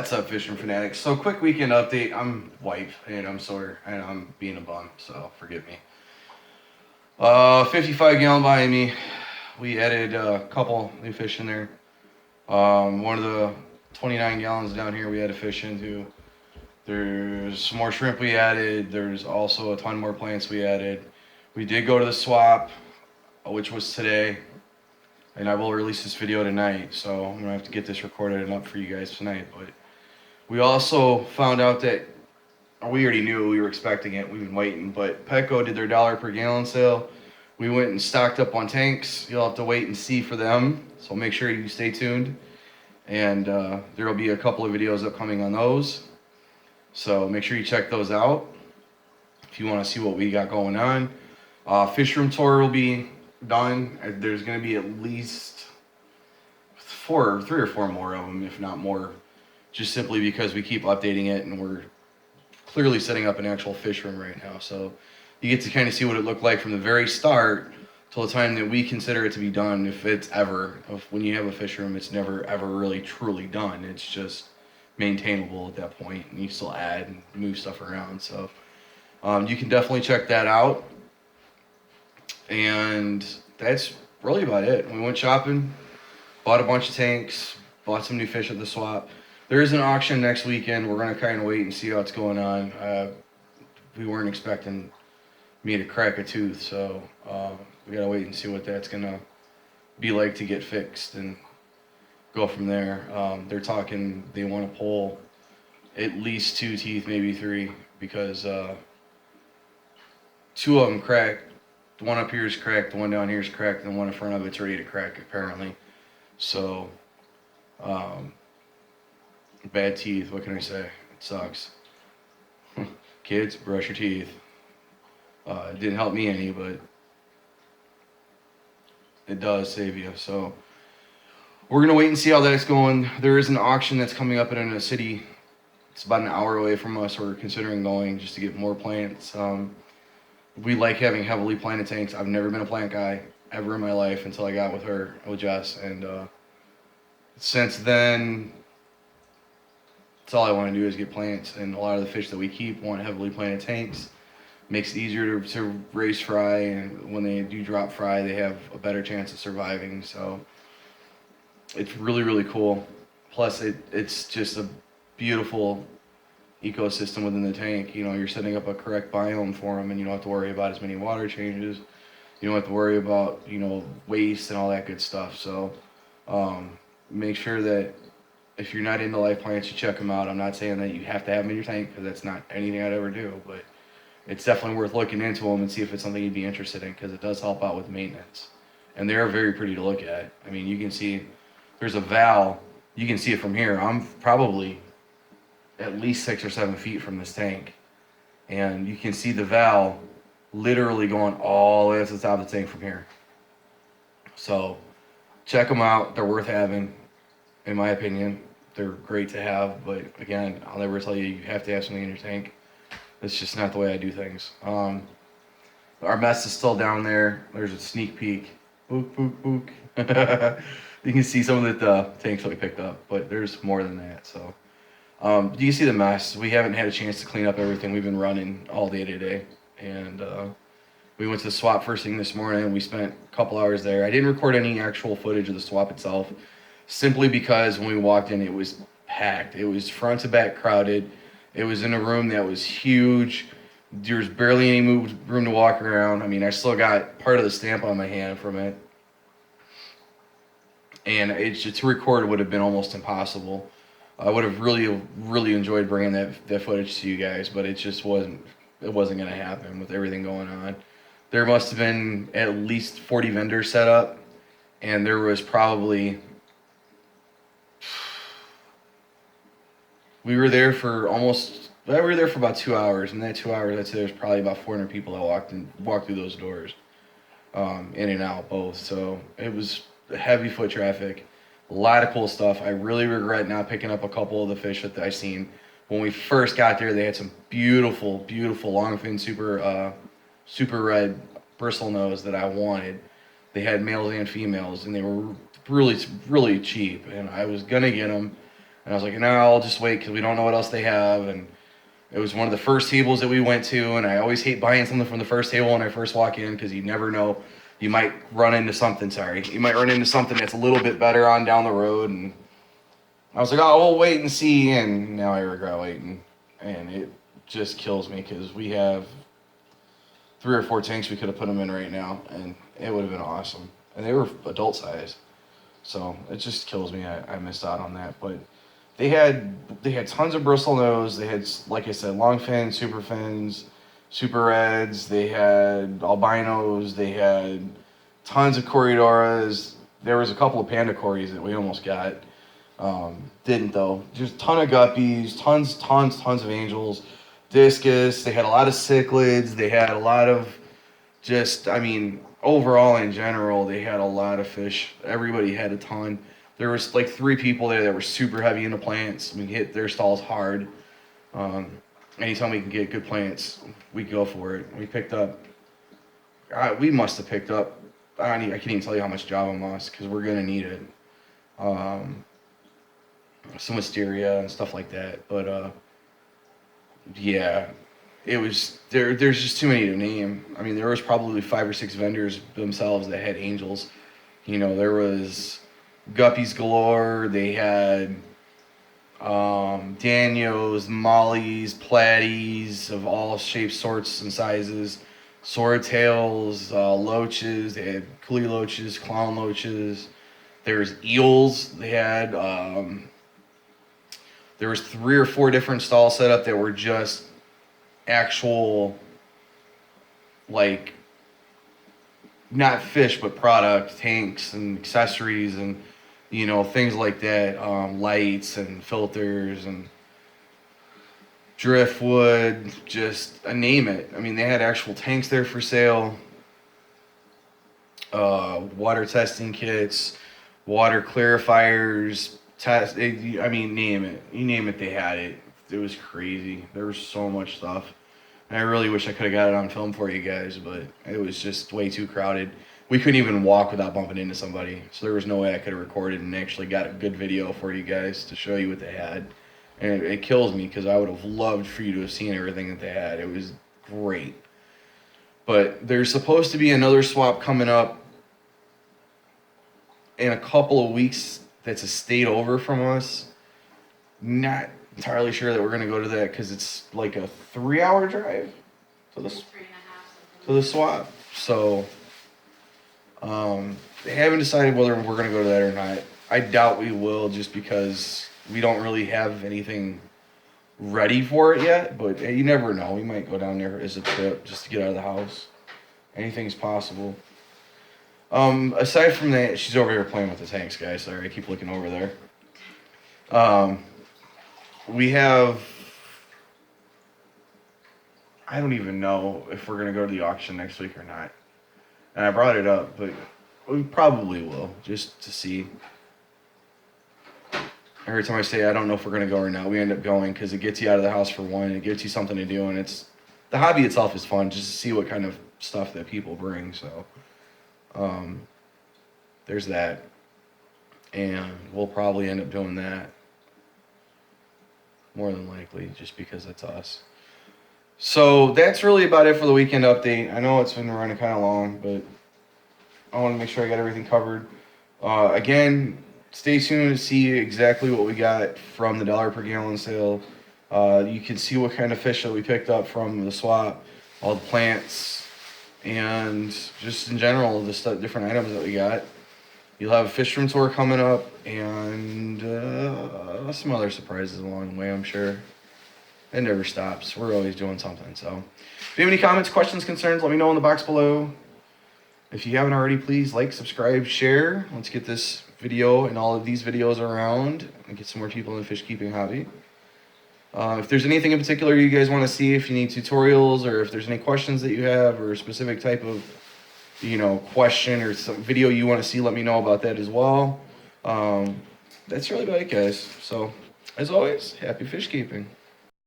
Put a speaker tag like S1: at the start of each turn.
S1: What's up, Fishing Fanatics? So, quick weekend update. I'm wiped, and I'm sore, and I'm being a bum, so forgive me. 55 gallon behind me. We added a couple new fish in there. One of the 29 gallons down here we had a fish into. There's some more shrimp we added. There's also a ton more plants we added. We did go to the swap, which was today, and I will release this video tonight, so I'm gonna have to get this recorded and up for you guys tonight. But we also found out that, or we already knew, we were expecting it, we've been waiting, but Petco did their $1 per gallon sale. We went and stocked up on tanks. You'll have to wait and see for them, so make sure you stay tuned. And there will be a couple of videos upcoming on those, so make sure you check those out if you want to see what we got going on. Fish room tour will be done. There's going to be at least three or four more of them, if not more, just simply because we keep updating it and we're clearly setting up an actual fish room right now. So you get to kind of see what it looked like from the very start till the time that we consider it to be done. When you have a fish room, it's never ever really truly done. It's just maintainable at that point, and you still add and move stuff around. So you can definitely check that out. And that's really about it. We went shopping, bought a bunch of tanks, bought some new fish at the swap. There is an auction next weekend. We're going to kind of wait and see how it's going on. We weren't expecting me to crack a tooth, so we got to wait and see what that's going to be like to get fixed and go from there. They're talking they want to pull at least 2 teeth, maybe 3, because 2 of them cracked. The one up here is cracked, the one down here is cracked, and the one in front of it's ready to crack, apparently. So, bad teeth, what can I say? It sucks. Kids, brush your teeth. It didn't help me any, but it does save you. So, we're going to wait and see how that's going. There is an auction that's coming up in a city. It's about an hour away from us. We're considering going just to get more plants. We like having heavily planted tanks. I've never been a plant guy ever in my life until I got with Jess. And since then, that's all I want to do is get plants. And a lot of the fish that we keep want heavily planted tanks. Makes it easier to raise fry. And when they do drop fry, they have a better chance of surviving. So it's really, really cool. Plus, it's just a beautiful ecosystem within the tank. You know, you're setting up a correct biome for them, and you don't have to worry about as many water changes. You don't have to worry about, waste and all that good stuff. So make sure that if you're not into live plants, you check them out. I'm not saying that you have to have them in your tank, because that's not anything I'd ever do, but it's definitely worth looking into them and see if it's something you'd be interested in, because it does help out with maintenance. And they are very pretty to look at. I mean, you can see there's a valve. You can see it from here. I'm probably at least 6 or 7 feet from this tank, and you can see the valve literally going all the way to the top of the tank from here. So check them out. They're worth having, in my opinion. They're great to have, but again, I'll never tell you have to have something in your tank. It's just not the way I do things. Our mess is still down there. There's a sneak peek. Book, book, book. You can see some of the tanks that we picked up, but there's more than that. So you see the mess. We haven't had a chance to clean up everything. We've been running all day today, and we went to the swap first thing this morning. We spent a couple hours there. I didn't record any actual footage of the swap itself, simply because when we walked in, it was packed. It was front to back crowded. It was in a room that was huge. There was barely any room to walk around. I mean, I still got part of the stamp on my hand from it, and to record would have been almost impossible. I would have really, really enjoyed bringing that footage to you guys, but it just wasn't going to happen with everything going on. There must have been at least 40 vendors set up, and there was probably, we were there for about 2 hours, and that 2 hours, I'd say there's probably about 400 people that walked through those doors, in and out both. So it was heavy foot traffic. A lot of cool stuff. I really regret not picking up a couple of the fish that I seen. When we first got there, they had some beautiful, beautiful longfin super red bristle nose that I wanted. They had males and females, and they were really, really cheap. And I was gonna get them, And I was like, no, I'll just wait because we don't know what else they have. And it was one of the first tables that we went to, and I always hate buying something from the first table when I first walk in because you never know. You might run into something, You might run into something that's a little bit better on down the road. And I was like, oh, we'll wait and see. And now I regret waiting. And it just kills me because we have 3 or 4 tanks we could have put them in right now, and it would have been awesome. And they were adult size. So it just kills me. I missed out on that. But they had tons of bristle nose. They had, like I said, long fins, super fins, super reds. They had albinos. They had tons of corridoras. There was a couple of panda corries that we almost got. Didn't though. Just ton of guppies, tons of angels, discus. They had a lot of cichlids. They had a lot of just, I mean, overall in general, they had a lot of fish. Everybody had a ton. There was like 3 people there that were super heavy into plants. We hit their stalls hard. Anytime we can get good plants, we go for it. We picked up, we must have picked up, I can't even tell you how much Java moss because we're going to need it. Some wisteria and stuff like that. But yeah, it was, there's just too many to name. I mean, there was probably 5 or 6 vendors themselves that had angels. You know, there was guppies galore. They had Danios, mollies, platies of all shapes, sorts, and sizes, swordtails, loaches. They had coolie loaches, clown loaches. There was eels. They had there was 3 or 4 different stalls set up that were just actual, like, not fish but product, tanks and accessories and, you know, things like that, lights and filters and driftwood, just name it. I mean, they had actual tanks there for sale, water testing kits, water clarifiers, I mean, name it. You name it, they had it. It was crazy. There was so much stuff. And I really wish I could have got it on film for you guys, but it was just way too crowded. We couldn't even walk without bumping into somebody. So there was no way I could have recorded and actually got a good video for you guys to show you what they had. And it kills me because I would have loved for you to have seen everything that they had. It was great. But there's supposed to be another swap coming up in a couple of weeks that's a state over from us. Not entirely sure that we're going to go to that because it's like a 3-hour drive to the swap. So they haven't decided whether we're going to go to that or not. I doubt we will just because we don't really have anything ready for it yet. But hey, you never know. We might go down there as a trip just to get out of the house. Anything's possible. Aside from that, she's over here playing with the tanks, guys. Sorry, I keep looking over there. We have, I don't even know if we're going to go to the auction next week or not. And I brought it up, but we probably will, just to see. Every time I say I don't know if we're going to go or not, we end up going because it gets you out of the house for one, it gives you something to do, and it's, the hobby itself is fun, just to see what kind of stuff that people bring, so. There's that, and we'll probably end up doing that more than likely just because it's us. So that's really about it for the weekend update. I know it's been running kind of long, but I want to make sure I got everything covered. Again, stay tuned to see exactly what we got from the $1 per gallon sale. You can see what kind of fish that we picked up from the swap, all the plants, and just in general, the different items that we got. You'll have a fish room tour coming up, and some other surprises along the way, I'm sure. It never stops. We're always doing something. So if you have any comments, questions, concerns, let me know in the box below. If you haven't already, please like, subscribe, share. Let's get this video and all of these videos around and get some more people in the fish keeping hobby. If there's anything in particular you guys want to see, if you need tutorials or if there's any questions that you have or a specific type of, you know, question or some video you want to see, let me know about that as well. That's really about it, guys. So, as always, happy fish keeping.